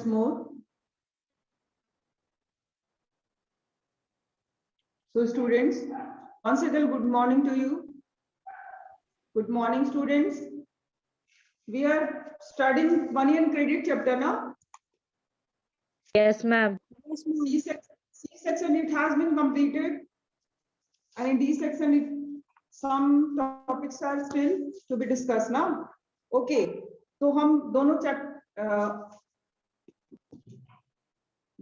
more. So students, once again, good morning to you. Good morning, students. We are studying money and credit chapter now. Yes, ma'am. C section it has been completed, and in D section some topics are still to be discussed now. Okay, तो हम दोनों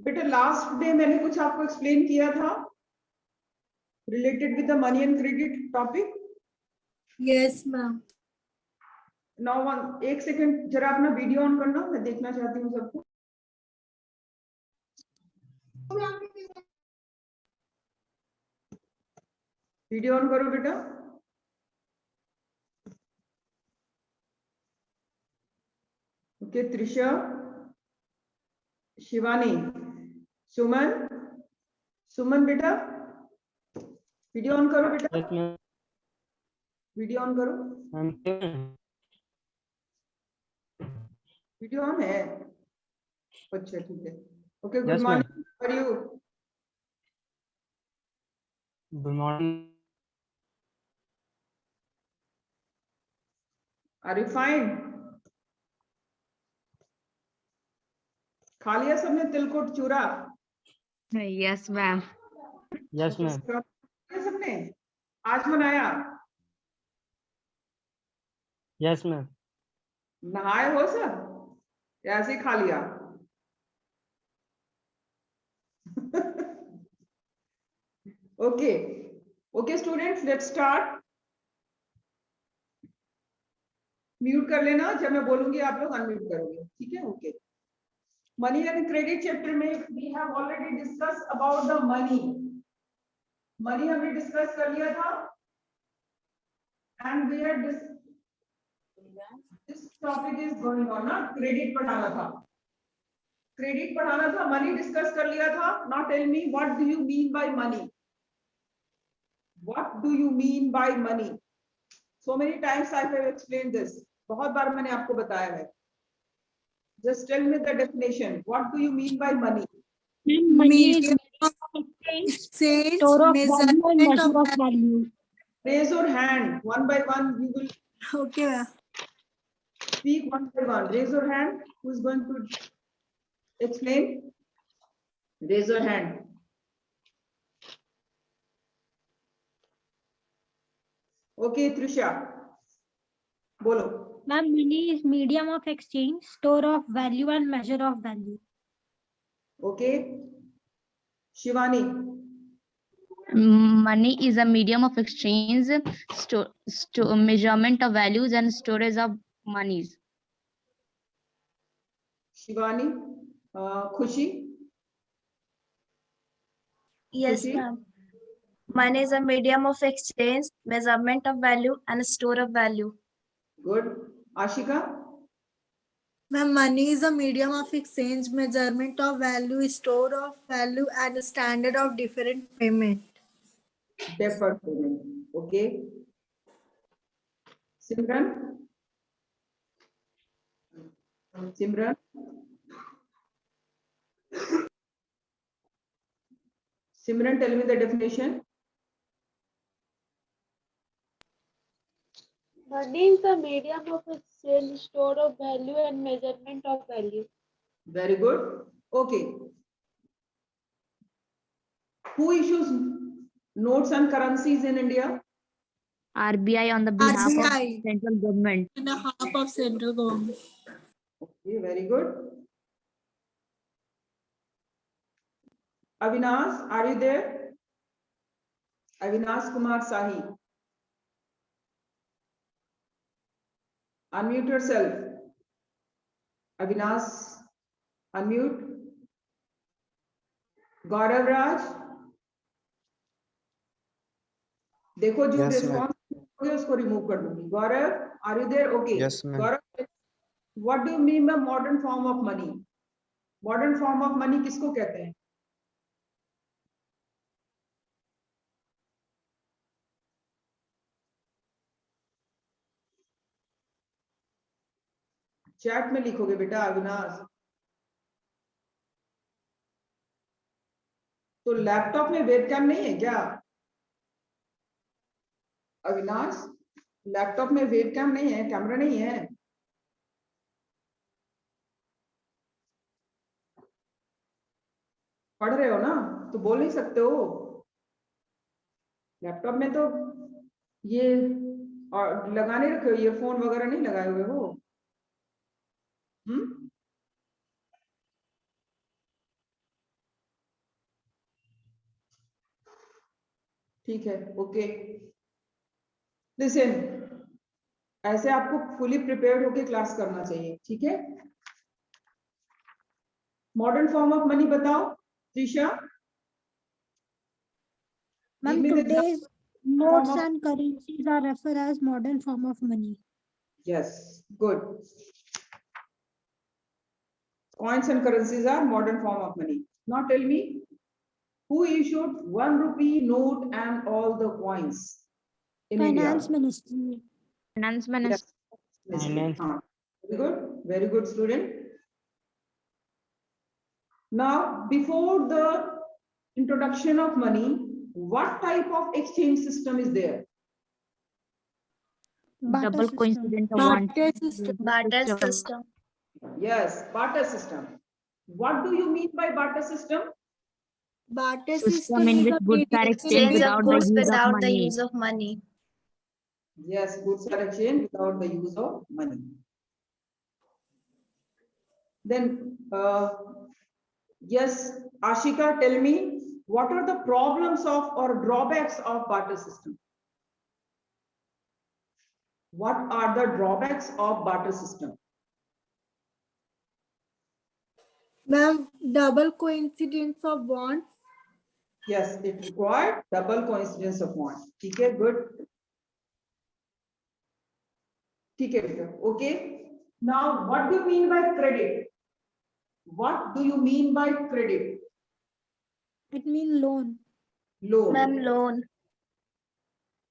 बेटा last day मैंने कुछ आपको explain किया था related with the money and credit topic. Yes ma'am. Now एक सेकंड जरा अपना वीडियो ऑन करना, मैं देखना चाहती हूँ सबको. वीडियो ऑन करो बेटा. ओके, त्रिशा, शिवानी, सुमन, सुमन बेटा वीडियो ऑन करो बेटा. वीडियो ऑन करो. वीडियो ऑन है. अच्छा ठीक है. Okay, good morning. How are you? Good morning. Are you fine? खा लिया सबने तिलकुट चूरा? Yes, ma'am. Yes ma'am. सबने आज बनाया? Yes ma'am. नहाए हो सब या ऐसे ही खा लिया? Okay okay students, let's start. Mute कर लेना, जब मैं बोलूंगी आप लोग अनम्यूट करोगे, ठीक है? Okay. Money and credit chapter में we have already discuss about the money. Money हमने डिस्कस कर लिया था and we are this topic is going on ना. क्रेडिट पढ़ाना था, क्रेडिट पढ़ाना था, मनी डिस्कस कर लिया था. Now tell me what do you mean by money? What do you mean by money? So many times I have explain this. बहुत बार मैंने आपको बताया है. Just tell me the definition. What do you mean by money? Medium of exchange, measurement of value. Raise your hand one by one. We will Okay ma'am. speak one by one. Raise your hand. Who is going to explain? Raise your hand. Okay, Trisha. Bolo. Ma'am, money is medium of exchange, store of value and measure of value. Okay. Shivani. Money is a medium of exchange, measurement of values, and storage of monies. Shivani. Khushi. Yes, Khushi? ma'am. Money is a medium of exchange, measurement of value, and store of value. Good. Ashika. Ma'am, money is a medium of exchange, measurement of value, store of value, and standard of different payment. Deferred payment. Okay. Simran. Simran. Simran, tell me the definition. Money is the medium of exchange, store of value, and measurement of value. Very good. Okay. Who issues notes and currencies in India? RBI on the behalf RBI. of central government. And a half of central government. Okay, very good. Avinash, are you there? Avinash Kumar Sahi. Unmute yourself. Avinash, unmute. Gaurav Raj. देखो जो response होगी उसको remove कर दूंगी. Gaurav, are you there? Okay. Gaurav, what do you mean by modern form of money? Modern form of money किसको कहते हैं? Chat में लिखोगे बेटा. अविनाश, तो लैपटॉप में वेबकैम नहीं है क्या अविनाश? लैपटॉप में वेबकैम नहीं है, कैमरा नहीं है? पढ़ रहे हो ना, तो बोल नहीं सकते हो। लैपटॉप में तो ये और लगाने रखे हो, ईयरफोन वगैरह नहीं लगाए हुए हो? ठीक है, ओके। लिसन, ऐसे आपको फुली प्रिपेयर्ड होके क्लास करना चाहिए, ठीक है? मॉडर्न फॉर्म ऑफ मनी बताओ Trisha. Ma'am, Give me the today's form notes of- and currencies are referred as modern form of money. Yes, good. Coins and currencies are modern form of money. Now tell me, who issued 1 rupee note and all the coins in Finance India? Ministry. Finance Minister. Yes. Finance. Very good student. Now, before the introduction of money, what type of exchange system is there? Barter Double system. coincident of one. Barter system. Barter system. Yes, barter system. What do you mean by barter system? Barter System system in is which a goods are medium exchanged Exchange of without the goods use of without the money. use of money. Yes, goods are exchanged without the use of money. Then, yes, Ashika, tell me, what are the problems of or drawbacks of barter system? What are the drawbacks of barter system? Ma'am, double coincidence of bonds. Yes, it required double coincidence of want. Okay, good. Okay, okay. Now, what do you mean by credit? What do you mean by credit? It means loan. Loan. Ma'am, loan.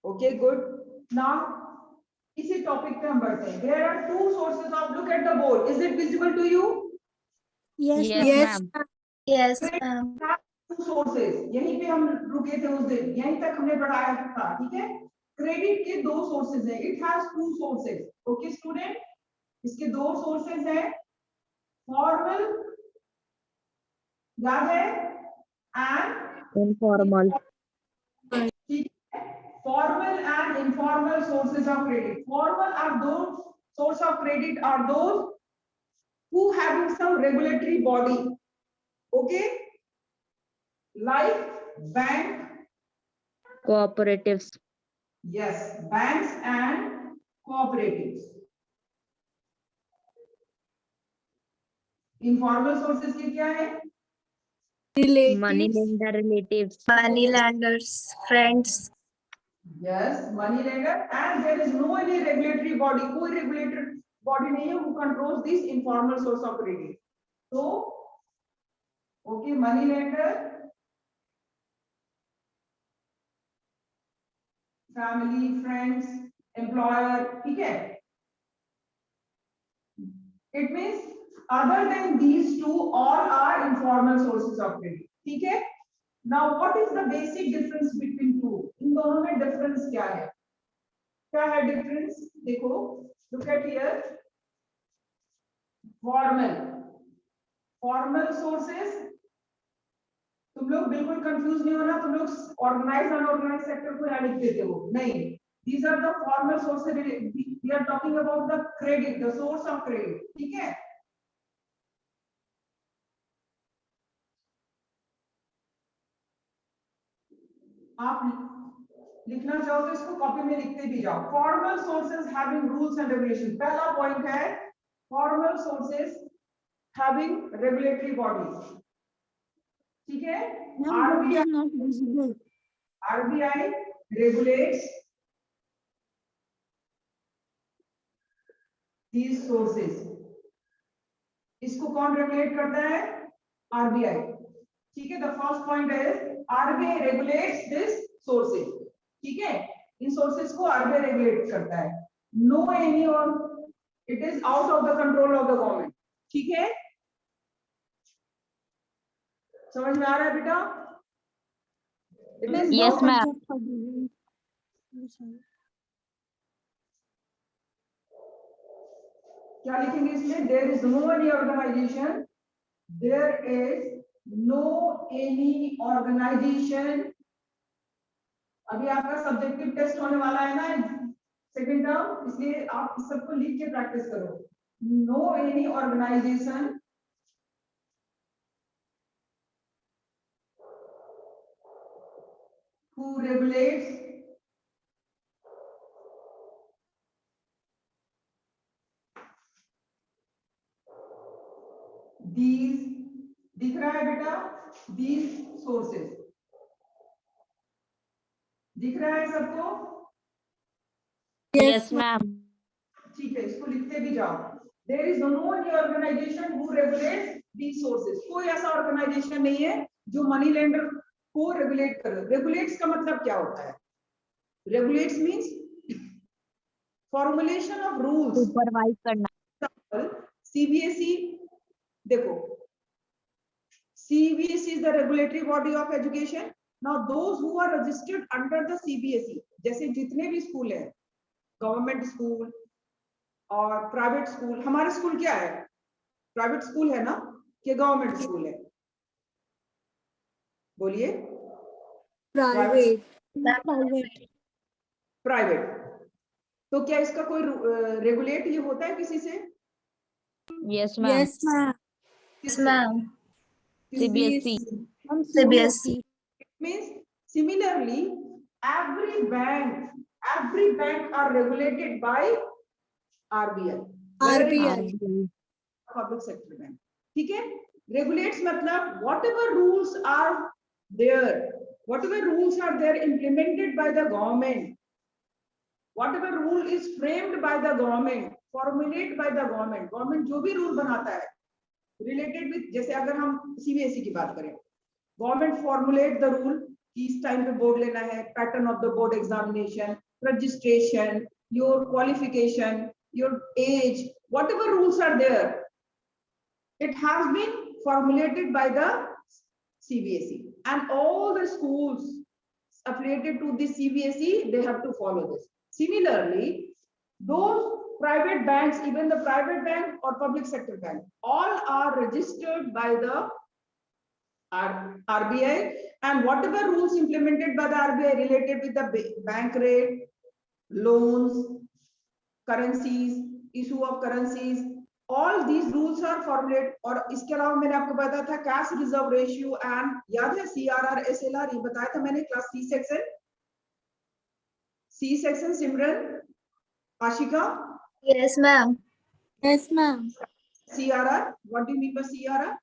Okay, good. Now, इसी topic पे हम बढ़ते हैं. There are two sources of, look at the board. Is it visible to you? Yes, Yes, ma'am. Yes, ma'am. Yes, ma'am. Two sources. यहीं पे हम रुके थे उस दिन. यहीं तक हमने बढ़ाया था, ठीक है? क्रेडिट के दो सोर्सेज हैं. It has two sources. Okay, student? इसके दो सोर्सेज हैं. फॉर्मल याद है and Informal. formal and informal sources of credit. Formal are those source of credit are those who having some regulatory body. Okay, like bank. Cooperatives. Yes, banks and cooperatives. Informal sources के क्या है? Money relatives. lender relatives. Money lenders, friends. Yes, money lender, and there is no any regulatory body. कोई regulated body नहीं है who controls this informal source of credit. So, okay, money lender, family, friends, employer, ठीक है? It means other than these two, all are informal sources of credit. ठीक है? Now, what is the basic difference between two? इन दोनों में difference क्या है? क्या है difference? देखो, look at here. Formal sources. तुम लोग बिल्कुल कंफ्यूज नहीं होना. तुम लोग ऑर्गेनाइज अनऑर्गेनाइज सेक्टर को यहाँ लिख देते हो. नहीं. These are the formal sources. We are talking about the credit, the source of credit. ठीक है? आप लिखना चाहो तो इसको कॉपी में लिखते भी जाओ. Formal sources having rules and regulation. पहला पॉइंट है formal sources having regulatory bodies. ठीक है? Ma'am, book is not visible. RBI regulates these sources. इसको कौन रेगुलेट करता है? आरबीआई. ठीक है? द फर्स्ट पॉइंट है आरबीआई रेगुलेट्स दिस सोर्सेज. ठीक है? इन सोर्सेज को आरबीआई रेगुलेट करता है. नो एनी और it is out of the control of the government. ठीक है? समझ में आ रहा है बेटा? It Ma'am, is Yes, not- ma'am. subject for the- Sorry. क्या लिखेंगे इसमें? There is no any organization. There is no any organization. अभी आपका सब्जेक्टिव टेस्ट होने वाला है ना सेकंड टर्म, इसलिए आप इस सबको लिख के प्रैक्टिस करो. No any organization who regulates these, दिख रहा है बेटा, these sources, दिख रहा है सबको? Yes, ma'am. ठीक है, इसको लिखते भी जाओ. There is no any organization who regulates these sources. कोई ऐसा ऑर्गेनाइजेशन नहीं है जो मनी लेंडर को रेगुलेट करे. रेगुलेट्स का मतलब क्या होता है? Regulates means formulation of rules. Supervise करना. CBSE, देखो, CBSE is the regulatory body of education. Now those who are registered under the CBSE, जैसे जितने भी स्कूल हैं, गवर्नमेंट स्कूल और प्राइवेट स्कूल. हमारे स्कूल क्या है? प्राइवेट स्कूल है ना कि गवर्नमेंट स्कूल है? बोलिए. Private. Private. प्राइवेट. तो क्या इसका कोई रेगुलेट ये होता है किसी से? Yes, ma'am. Yes, ma'am. Yes, ma'am. CBSE. Ma'am, CBSE. Means similarly every bank are regulated by RBI. RBI. Public sector bank. ठीक है? Regulates मतलब whatever rules are there implemented by the government, whatever rule is framed by the government, formulated by the government. Government जो भी rule बनाता है related with, जैसे अगर हम CBSE की बात करें, government formulate the rule कि इस टाइम पे बोर्ड लेना है, pattern of the board examination, registration, your qualification, your age, whatever rules are there, it has been formulated by the CBSE, and all the schools affiliated to the CBSE, they have to follow this. Similarly, those private banks, even the private bank or public sector bank, all are registered by the RBI, and whatever rules implemented by the RBI related with the bank rate, loans, currencies, issue of currencies, all these rules are formulated. और इसके अलावा मैंने आपको बताया था cash reserve ratio and, याद है CRR SLR, ये बताया था मैंने class C section. Simran, Ashika? Yes, ma'am. Yes, ma'am. CRR, what do you mean by CRR?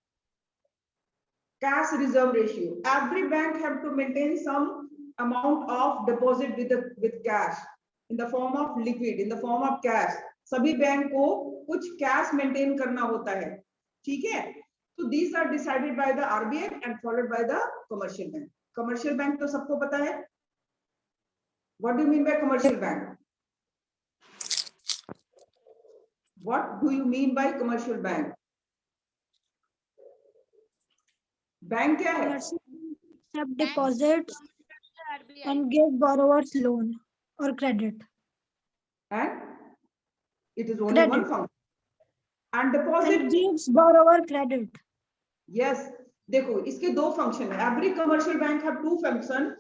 Cash reserve ratio. Every bank have to maintain some amount of deposit with cash in the form of liquid, in the form of cash. सभी bank को कुछ cash maintain करना होता है. ठीक है? So these are decided by the RBI and followed by the commercial bank. Commercial bank तो सबको पता है. What do you mean by commercial bank? What do you mean by commercial bank? Bank क्या है? Accept deposits and give borrowers loan or credit. And it is only Credit. one function. And And deposit. gives borrower credit. Yes. देखो इसके दो function है. Every commercial bank have two function.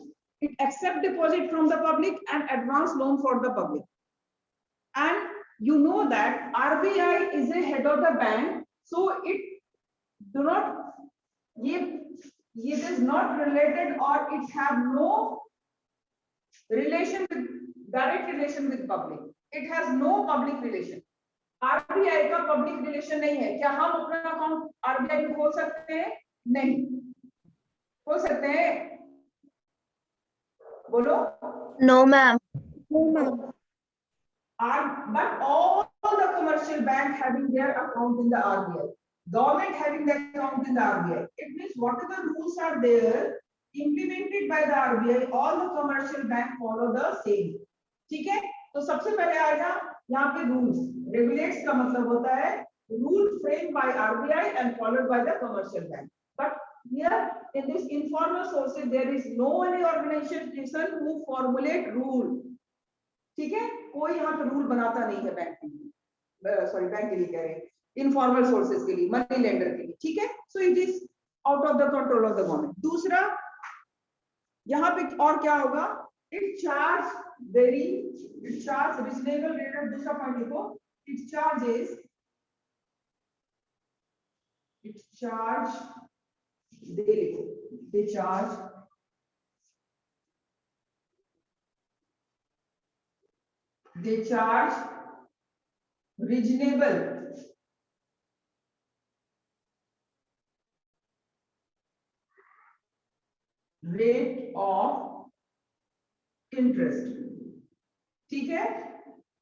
It accept deposit from the public and advance loan for the public. And you know that RBI is a head of the bank, so it do not, it is not related or it have no relation with, direct relation with public. It has no public relation. RBI का public relation नहीं है. क्या हम अपना account RBI में खोल सकते हैं? नहीं. खोल सकते हैं? बोलो. No, ma'am. No, ma'am. But all the commercial bank having their account in the RBI, government having their account in the RBI. It means whatever rules are there implemented by the RBI, all the commercial bank follow the same. ठीक है? तो सबसे पहले आएगा यहाँ पे rules. Regulates का मतलब होता है rule framed by RBI and followed by the commercial bank. But here in this informal sources there is no any organization who formulate rule. ठीक है, कोई यहाँ पे रूल बनाता नहीं है बैंक के लिए, सॉरी बैंक के लिए कह रहे हैं, इनफॉर्मल सोर्सेज के लिए, मनी लेंडर के लिए. ठीक है, so it is out of the control of the government. दूसरा यहाँ पे और क्या होगा, it charge reasonable rate of, दूसरा पॉइंट देखो, it charge they charge reasonable rate of interest. ठीक है,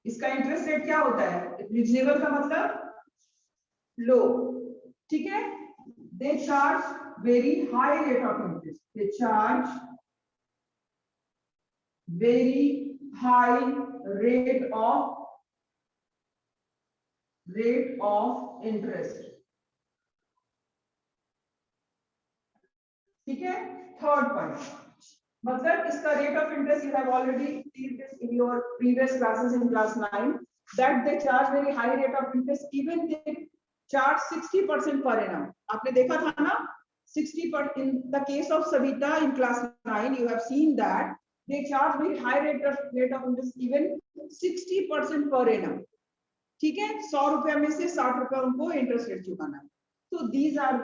इसका इंटरेस्ट रेट क्या होता है, रिजनेबल का मतलब लो. ठीक है, they charge very high rate of interest. They charge very high rate of interest. ठीक है, थर्ड पॉइंट, मतलब इसका rate of interest, you have already seen this in your previous classes in class 9, that they charge very high rate of interest, even they charge 60% per annum. आपने देखा था ना, 60%. In the case of Savita in class 9, you have seen that they charge very high rate of interest, even 60% per annum. ठीक है, 100 रुपए में से 60 रुपए उनको इंटरेस्ट रेट चुकाना है. So these are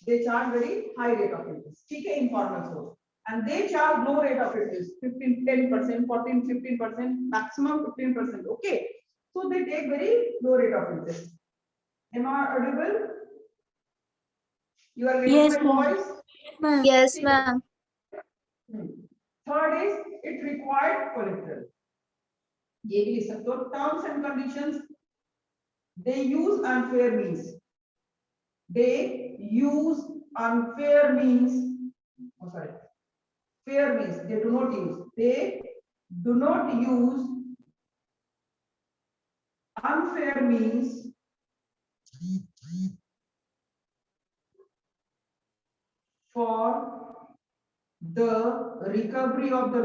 they charge very high rate of interest. ठीक है, informal source, and they charge low rate of interest, 10%, 14, 15%, maximum 15%. Okay, so they take very low rate of interest. Am I audible? You are getting Yes, my ma'am. voice? Yes, ma'am. Third is it required collateral. ये भी लिख सकते हो. Terms and conditions, they use unfair means. They use unfair means. Oh, sorry. Fair means. They do not use. They do not use unfair means for the recovery of the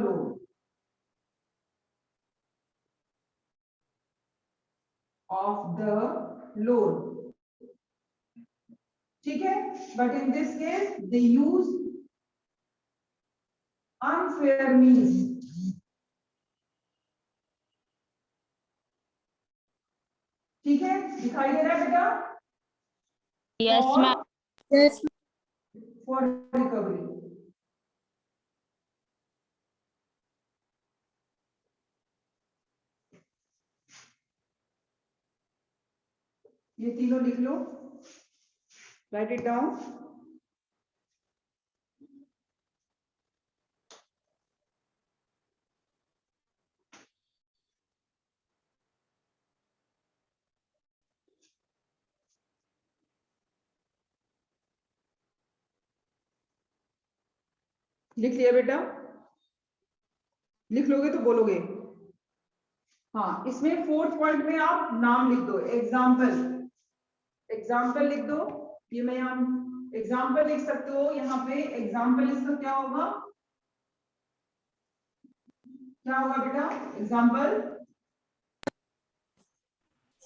loan. ठीक है, but in this case they use unfair means. ठीक है, दिखाई दे रहा है बेटा? Yes, For- ma'am. Yes, for recovery. ये तीनों लिख लो, राइट इट डाउन. लिख लिया बेटा? लिख लोगे तो बोलोगे. हाँ, इसमें फोर्थ पॉइंट में आप नाम लिख दो. एग्जाम्पल लिख दो. ये मैं यहाँ एग्जाम्पल लिख सकते हो. यहाँ पे एग्जाम्पल इसका क्या होगा बेटा? Example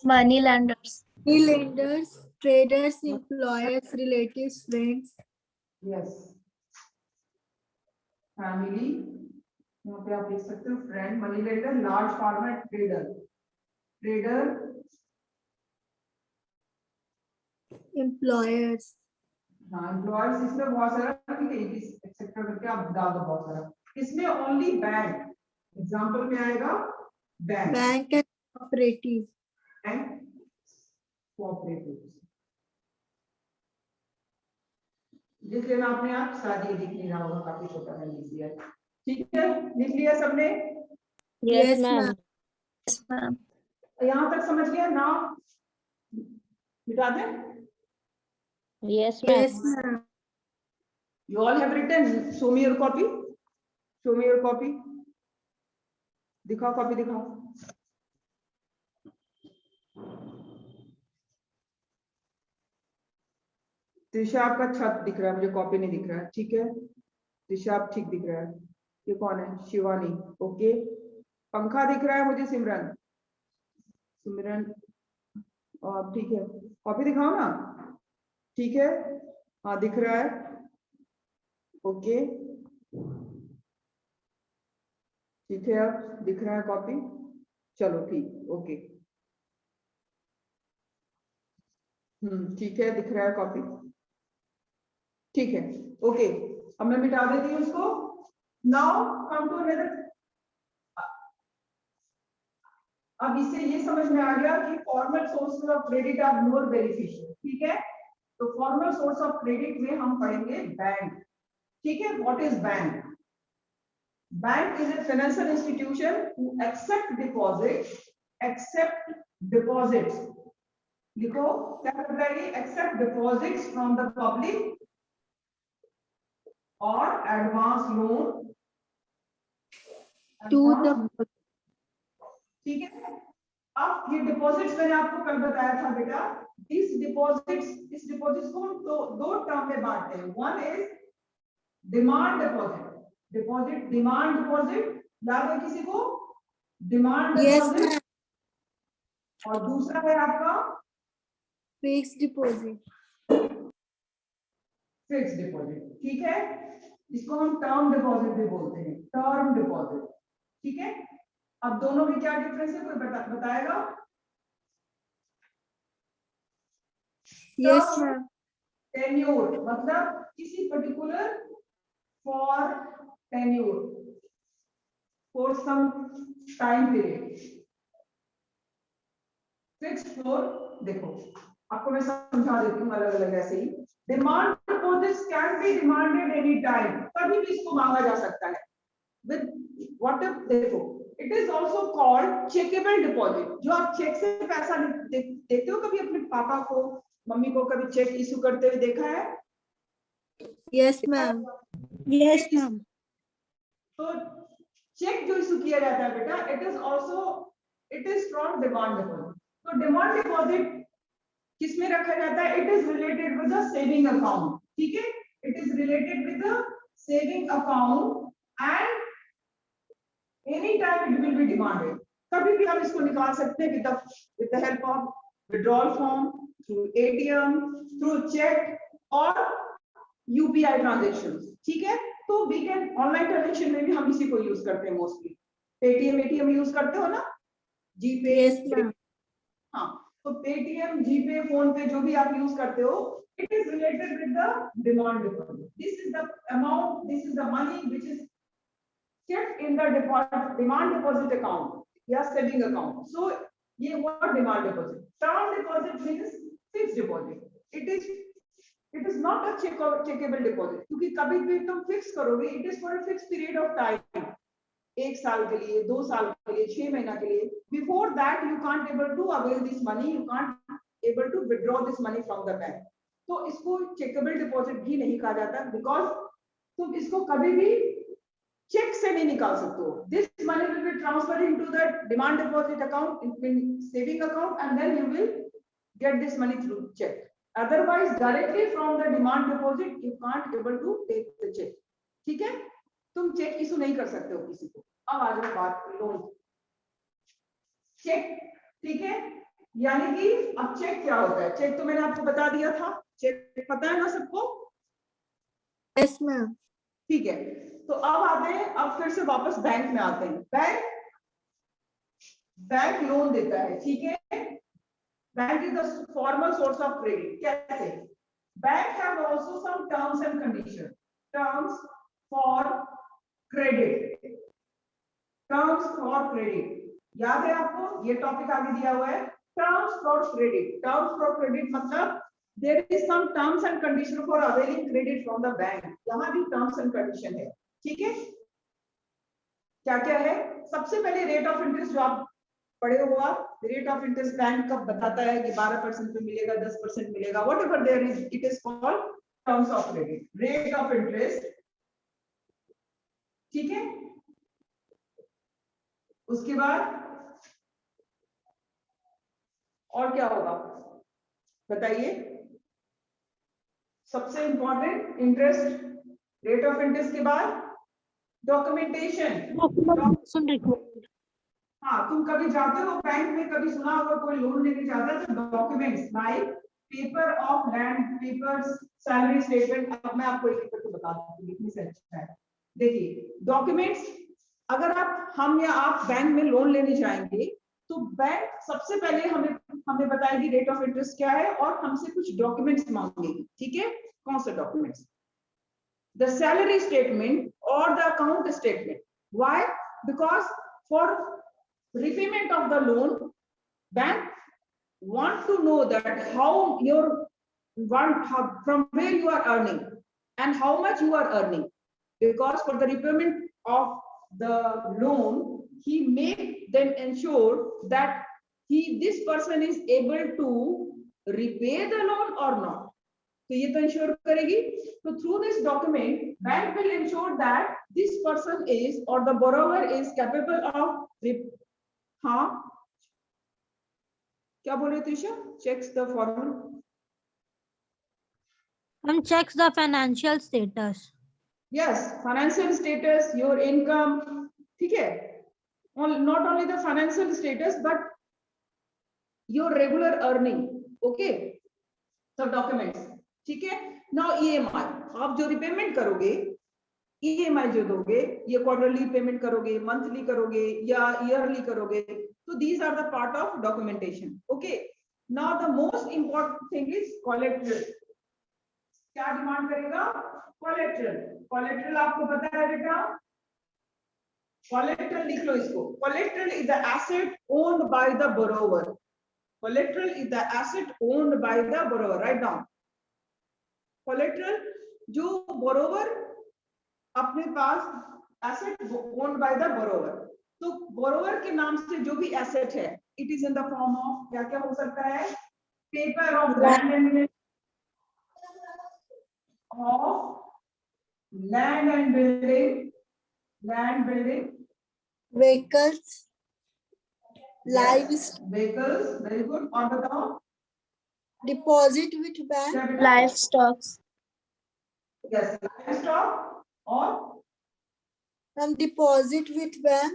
Money lenders. lenders, traders, employers, relatives, friends. Yes, family, यहाँ पे आप लिख सकते हो friend, money lender, large farmer, trader, Employers. हाँ एम्प्लॉयर्स. इसमें बहुत सारा, ठीक है, एक्सेप्टर करके आप डाल दो बहुत सारा. इसमें ओनली बैंक एग्जांपल में आएगा. Bank and cooperative. Bank cooperative. लिख लेना अपने आप, शादी लिख लेना होगा, काफी छोटा है, लिख दिया. ठीक है, लिख लिया सबने? Yes, ma'am. Yes, ma'am. यहाँ तक समझ लिया? नाम मिटा दें? Yes, ma'am. Yes, ma'am. You all have written. Show me your copy. Show me your copy. दिखाओ कॉपी, दिखाओ. त्रिशा आपका छत दिख रहा है, मुझे कॉपी नहीं दिख रहा है, ठीक है। त्रिशा आप ठीक दिख रहा है। ये कौन है? शिवानी, ओके। पंखा दिख रहा है मुझे, सिमरन। सिमरन और ठीक है, कॉपी दिखाओ ना, ठीक है। हाँ दिख रहा है, ओके ठीक है, अब दिख रहा है कॉपी, चलो ठीक, ओके। ठीक है, दिख रहा है कॉपी, ठीक है, ओके। अब मैं मिटा देती हूँ उसको। Now come to another. अब इससे ये समझ में आ गया कि formal source of credit are more beneficial, ठीक है। तो फॉर्मल सोर्स ऑफ क्रेडिट में हम पढ़ेंगे बैंक, ठीक है। What is bank? Bank is a financial institution who accept deposits, लिखो क्या करता है ये? Accept deposits from the public और एडवांस लोन To the ठीक है। अब ये डिपॉजिट्स मैंने आपको कल बताया था बेटा, इस डिपॉजिट्स को हम दो टर्म में बांटते हैं। One is demand deposit, demand deposit, याद है किसी को? Demand yes deposit. ma'am, और दूसरा है आपका fixed deposit. फिक्स डिपॉजिट, ठीक है। इसको हम टर्म डिपॉजिट भी बोलते हैं, टर्म डिपॉजिट, ठीक है। अब दोनों में क्या डिफरेंस है, कोई बताएगा? Yes ma'am, टेन्योर मतलब किसी particular for tenure for some time period. Fixed for, देखो आपको मैं समझा देती हूँ अलग अलग ऐसे ही। Demand deposits can be demanded any time, कभी भी इसको मांगा जा सकता है विद व्हाट इफ, देखो it is also called chequeable deposit. जो आप चेक से पैसा देते हो, कभी अपने पापा को मम्मी को कभी चेक इशू करते हुए देखा है? yes ma'am, Yes, ma'am. तो चेक जो इशू किया जाता है बेटा, it is from demand deposit. तो डिमांड डिपॉजिट किसमें रखा जाता है? It is related with the saving account, ठीक है। It is related with the saving account and any time it will be demanded. कभी भी हम इसको निकाल सकते हैं with the help of withdrawal form, through ATM, through cheque और यूपीआई ट्रांजैक्शंस, ठीक है। तो वी कैन ऑनलाइन ट्रांजैक्शन में भी हम इसी को यूज करते हैं मोस्टली। पेटीएम एटीएम यूज करते हो ना, जीपे? yes ma'am, हाँ, तो पेटीएम, जीपे, फोन पे जो भी आप यूज करते हो, it is related with the demand deposit. This is the amount, this is the money which is kept in the demand deposit account या सेविंग अकाउंट। सो ये हुआ demand deposit. Term deposit means fixed deposit. It is not a checkable deposit, क्योंकि कभी भी तुम fix करोगे, it is for a fix period of time, 1 साल के लिए, 2 साल के लिए, 6 महीना के लिए। Before that you can't able to avail this money, you can't able to withdraw this money from the bank. तो इसको चेकेबल डिपॉजिट भी नहीं कहा जाता, बिकॉज तुम इसको कभी भी चेक से नहीं निकाल सकते हो। This money will be transferred into the demand deposit account in saving account and then you will get this money through cheque. Otherwise directly from the demand deposit you can't able to take the cheque, ठीक है। तुम check issue नहीं कर सकते हो किसी को। अब आ जाओ बात लोन चेक, ठीक है। यानी कि अब चेक क्या होता है? चेक तो मैंने आपको बता दिया था, चेक पता है ना सबको? yes ma'am, ठीक है। तो अब आते हैं, अब फिर से वापस बैंक में आते हैं। बैंक लोन देता है, ठीक है। Bank is the formal source of credit. कैसे? Bank have also some terms and condition. Terms for credit, terms for credit याद है आपको? ये टॉपिक आगे दिया हुआ है, terms for credit. Terms for credit मतलब there is some terms and condition for availing credit from the bank। यहाँ भी terms and condition है, ठीक है। क्या क्या है? सबसे पहले रेट ऑफ इंटरेस्ट, जो आप पढ़े हो आप, रेट ऑफ इंटरेस्ट बैंक कब बताता है कि 12% पे मिलेगा, 10% मिलेगा, whatever there is, it is called terms of credit, rate of interest, ठीक है। उसके बाद और क्या होगा बताइए? सबसे important interest, rate of interest के बाद डॉक्यूमेंटेशन। Documentation required. हाँ, तुम कभी जाते हो बैंक में, कभी सुना होगा कोई लोन लेके जाता है तो documents like paper of land, papers, salary statement. अब मैं आपको एक एक करके बता दूंगी, लिखने से अच्छा है। देखिए डॉक्यूमेंट्स, अगर हम या आप बैंक में लोन लेने जाएंगे तो बैंक सबसे पहले हमें बताएगी रेट ऑफ इंटरेस्ट क्या है और हमसे कुछ डॉक्यूमेंट्स मांगेगी। ठीक है, कौन से डॉक्यूमेंट्स? द सैलरी स्टेटमेंट और the account statement. Why? Because for repayment of the loan, bank want to know that how from where you are earning and how much you are earning, because for the repayment of the loan he make them ensure that this person is able to repay the loan or not. तो ये तो ensure करेगी। तो through this document bank will ensure that this person is और the borrower is capable of. हाँ, क्या बोल रहे Trisha? Checks the formal, And checks the financial status. Yes, financial status, your income. ठीक है, not only the financial status but your regular earning. Okay, सब documents. ठीक है, नाउ ईएमआई, आप जो रिपेमेंट करोगे, ईएमआई जो दोगे, ये क्वार्टरली पेमेंट करोगे, मंथली करोगे या ईयरली करोगे, तो these are the part of documentation. Okay, now the most important thing is collateral. क्या डिमांड करेगा? कोलेटरल। कोलेटरल आपको पता है बेटा, कोलेटरल लिख लो इसको। Collateral is the asset owned by the borrower. Collateral is the asset owned by the borrower. Right down. Collateral जो बोरोवर अपने पास asset owned by the borrower, तो बोरोवर के नाम से जो भी एसेट है it is in the form of क्या क्या हो सकता है? Paper of land and building, land building, Vehicles, lives, vehicles. Very good. और बताओ? deposit with bank, livestock, yes, livestock और deposit with bank,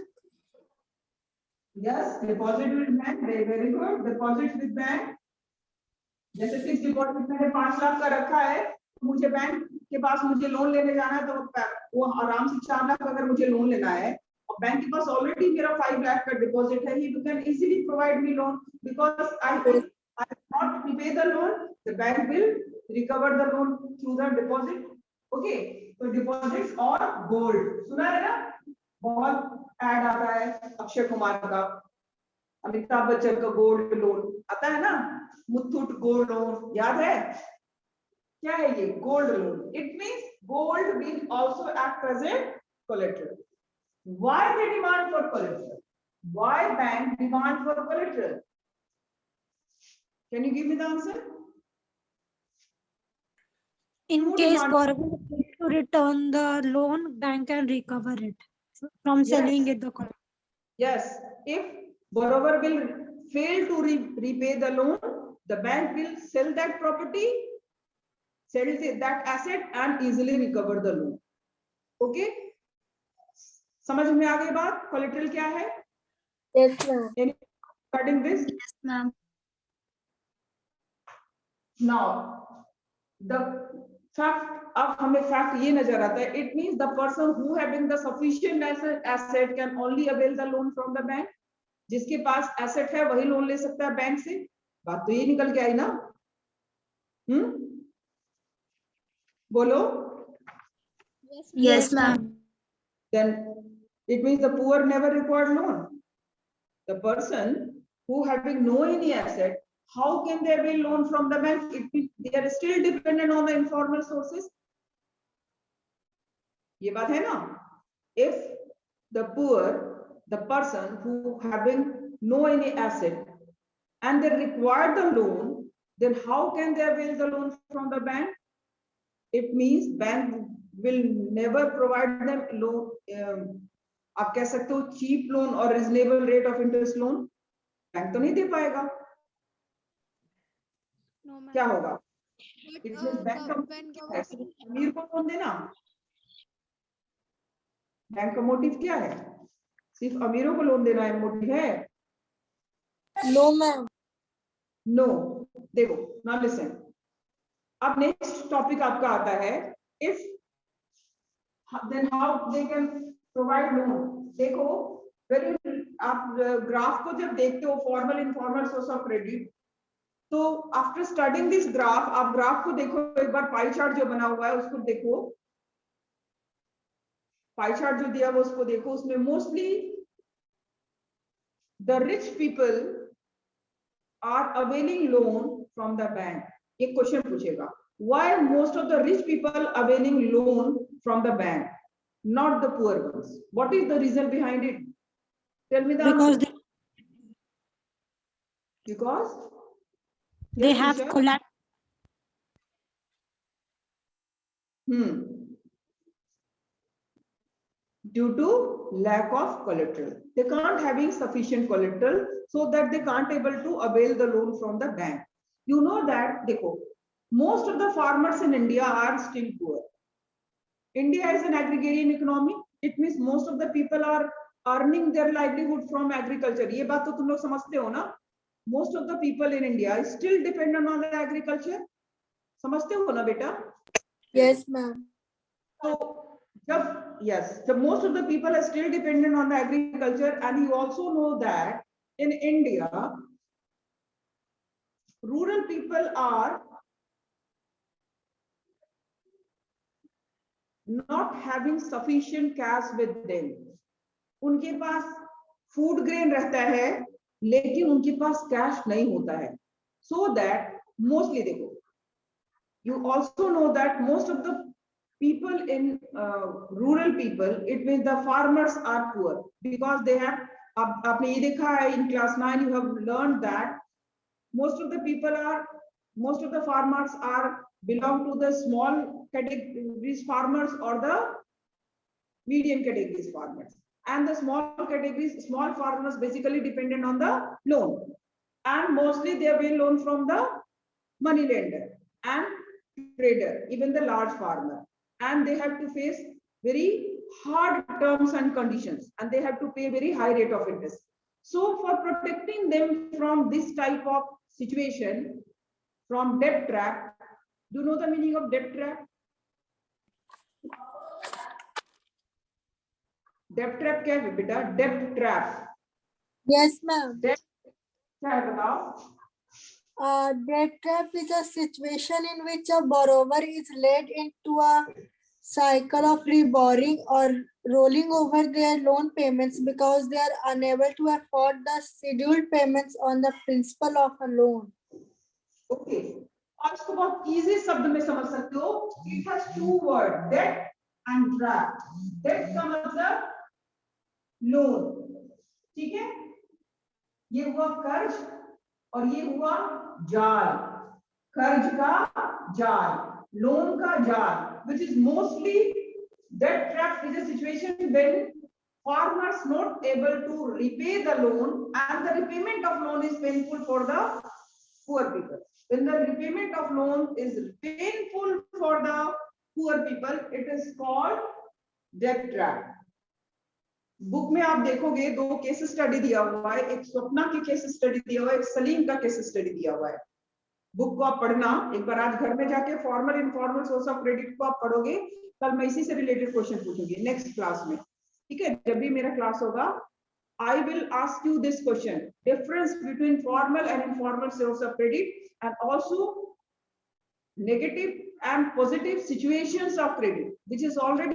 yes, deposit with bank. Very good, deposit with bank. जैसे fix deposit मैंने 5 लाख का रखा है, मुझे bank के पास मुझे लोन लेने जाना है तो वो आराम से 4 लाख अगर मुझे लोन लेना है और बैंक के पास ऑलरेडी मेरा 5 लाख का डिपॉजिट है, he can easily provide me loan because I not repay the loan, the bank will recover the loan through the deposit. Okay, तो डिपॉजिट्स और गोल्ड सुना है ना, बहुत ऐड आता है अक्षय कुमार का, अमिताभ बच्चन का गोल्ड लोन आता है ना, मुथूट गोल्ड लोन, याद है? क्या है ये? Gold loan. It means gold will also act as a collateral. Why they demand for collateral? Why bank demand for collateral? Can you give me the answer? In Who case demand- borrower fails to return the loan, bank can recover it from selling Yes. it the collateral. Yes, if borrower will fail to repay the loan, the bank will sell that property, sell that asset and easily recover the loan. Okay? समझ में आ गई बात? Collateral क्या है? yes ma'am, Regarding this, yes ma'am, now the fact, अब हमें fact ये नजर आता है, it means the person who having the sufficient asset can only avail the loan from the bank. जिसके पास एसेट है वही लोन ले सकता है बैंक से। बात तो ये निकल के आई ना? बोलो। yes ma'am, Then it means the poor never required loan. The person who having no any asset, how can they avail loan from the bank? It means they are still dependent on the informal sources. ये बात है ना? If the poor, the person who having no any asset and they require the loan, then how can they avail the loan from the bank? It means bank will never provide them loan. आप कह सकते हो cheap loan और reasonable rate of interest loan bank तो नहीं दे पाएगा। No, ma'am. क्या होगा? It means बैंक का motive है, सिर्फ अमीर को लोन देना। बैंक का मोटिव क्या है? सिर्फ अमीरों को लोन देना है मोटिव है? No, ma'am. नो। देखो, नाउ लिसन। अब नेक्स्ट टॉपिक आपका आता है, if then how they can provide loan. देखो, आप ग्राफ को जब देखते हो, formal informal source of credit, तो आफ्टर स्टडिंग दिस ग्राफ, आप ग्राफ को देखो एक बार, पाई चार्ट जो बना हुआ है उसको देखो, पाई चार्ट जो दिया हुआ उसको देखो, उसमें mostly the rich people are availing loan from the bank. एक क्वेश्चन पूछेगा, why most of the rich people availing loan from the bank, not the poor ones? What is the reason behind it? Tell me the Because answer. Because they Yes, have teacher? collateral. Due to lack of collateral, they can't having sufficient collateral, so that they can't able to avail the loan from the bank. You know that, देखो, most of the farmers in India are still poor. India is an agrarian economy. It means most of the people are earning their livelihood from agriculture. ये बात तो तुम लोग समझते हो ना? Most of the people in India is still dependent on the agriculture. समझते हो ना बेटा? Yes, ma'am. So, the most of the people are still dependent on the agriculture, and you also know that in India, rural people are not having sufficient cash with them. उनके पास food grain रहता है, लेकिन उनके पास cash नहीं होता है. So that mostly देखो, you also know that most of the people in rural people, it means the farmers are poor because they have, आपने ये देखा है in class 9 you have learned that most of the farmers are belong to the small categories farmers or the medium categories farmers, and the small farmers basically dependent on the loan, and mostly they will loan from the money lender and trader, even the large farmer, and they have to face very hard terms and conditions, and they have to pay very high rate of interest. So for protecting them from this type of situation, from debt trap, do you know the meaning of debt trap? Debt trap क्या है बेटा? Debt trap. Yes, ma'am. क्या है बताओ? Debt trap is a situation in which a borrower is led into a cycle of reborrowing or rolling over their loan payments because they are unable to afford the scheduled payments on the principal of a loan. Okay. और इसको बहुत easy शब्द में समझ सकते हो. It has two words, debt and trap. Debt का मतलब लोन, ठीक है? ये हुआ कर्ज और ये हुआ जाल. कर्ज का जाल, लोन का जाल, which is mostly debt trap is a situation when farmers not able to repay the loan, and the repayment of loan is painful for the poor people. When the repayment of loan is painful for the poor people, it is called debt trap. Book में आप देखोगे दो case study दिया हुआ है, एक स्वप्ना की case study दिया हुआ है, एक सलीम का केस स्टडी दिया हुआ है. बुक को आप पढ़ना एक बार, आज घर में जाके formal informal source of credit को आप पढ़ोगे, कल मैं इसी से रिलेटेड क्वेश्चन पूछूंगी नेक्स्ट क्लास में, ठीक है? जब भी मेरा क्लास होगा, I will ask you this question: difference between formal and informal source of credit, and also negative and positive situations of credit, which is already